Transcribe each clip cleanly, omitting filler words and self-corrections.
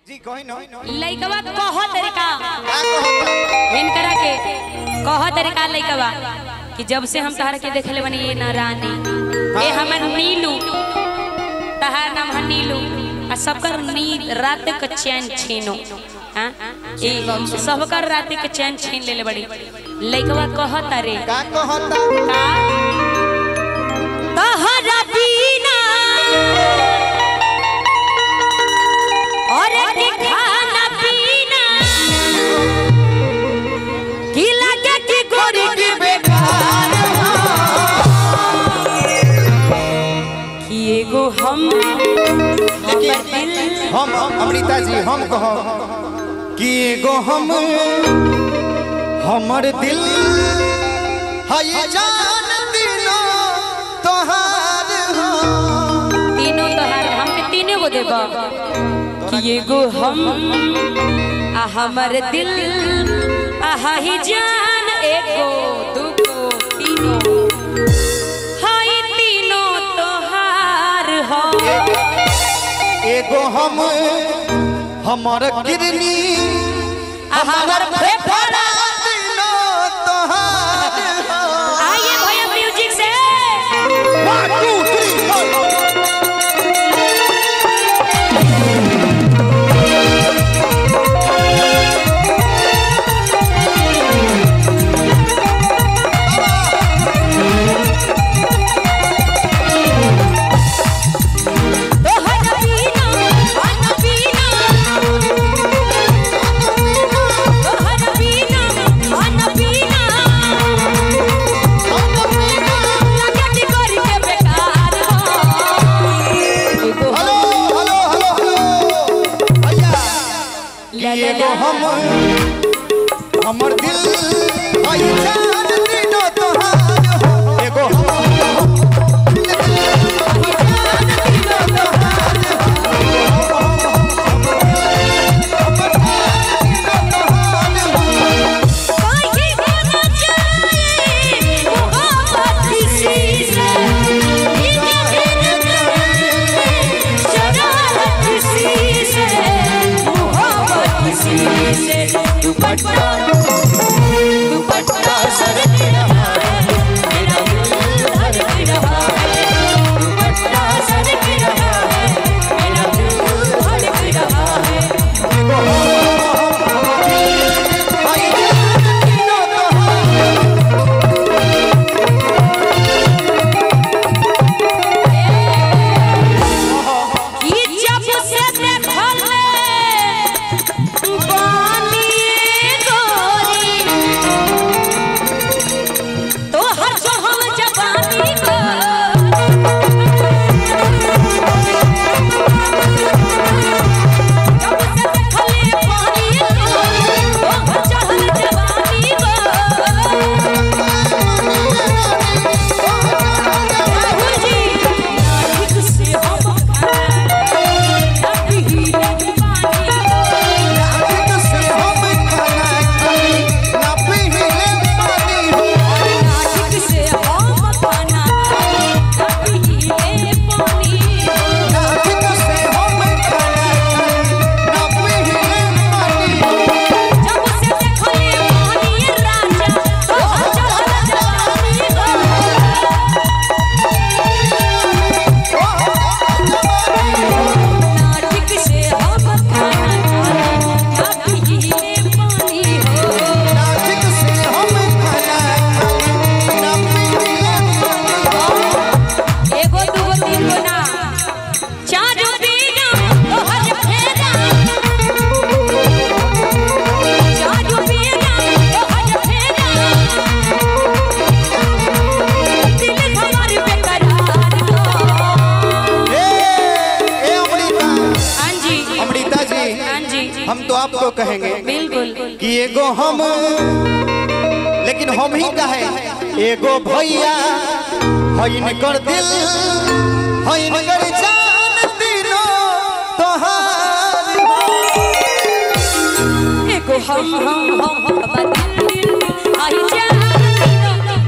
जी कहि न लइकवा कह तरीका इनकरा के कह तरीका लइकवा कि जब से हम तहरा के देखले बनी ये ना रानी ए हमर नीलू तहार नाम है नीलू आ सबकर नींद रात के चैन छीनो हां ए सबकर रात के चैन छीन लेले बड़ी लइकवा कहता रे का कहता का तहरा बिना और के खाना पीना की लगे कि गोरी की बेकार कि एगो हम अमृता जी हम कहो कि एगो हम हमर दिल है जान दिनो तोहार हो तीनों तोहार हमके तीने गो देबा कि एगो हम आ हमर दिल आहा ही जान एगो दुगो तीनों हाय तीनों तोहार हो एगो हम हमर किरनी हमर फेफड़ा दिनो तोहार हो आइए भैया म्यूजिक से 1 2 3 4 हमर दिल है जान दिनो तोहार हो एगो हम तो आपको कहेंगे बिल्कुल कि एगो हम लेकिन हम ही कहे एगो भैया है कर दिल है कर जान दिनो तोहार एगो हम आई जान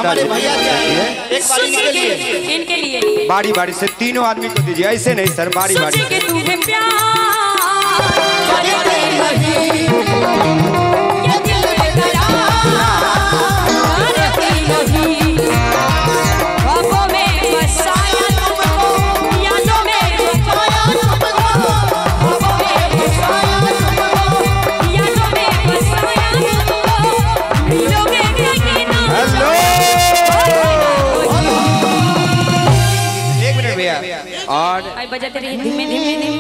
पिताजी सोचिए कि इनके लिए बारी बारी से तीनों आदमी को दीजिए, ऐसे नहीं सर, बारी बारी सोचिए कि तुम्हें प्यार करते नहीं, ये दिल बेकरार करते नहीं, ख्वाबों में बसाया तुमको, यादों में बसाया तुमको, ख्वाबों में बसाया तुमको, यादों में बसाया तुमको, दिलों में कहीं ना। हेलो, एक मिनट भैया, और आई बजाते रहिए धीमे धीमे धीमे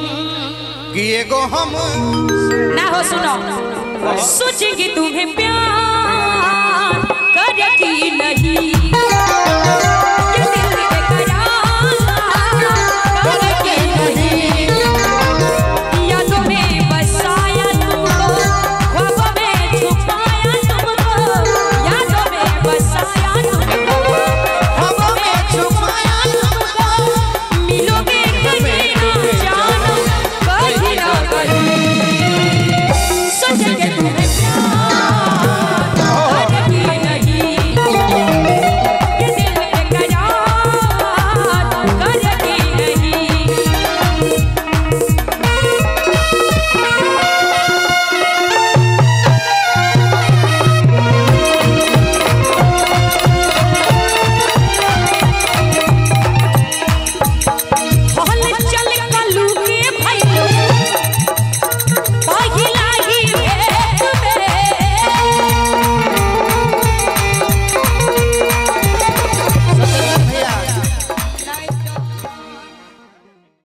कि एगो हम ना हो सुनो, सोचेंगे तुम्हें प्यार करेगी नहीं।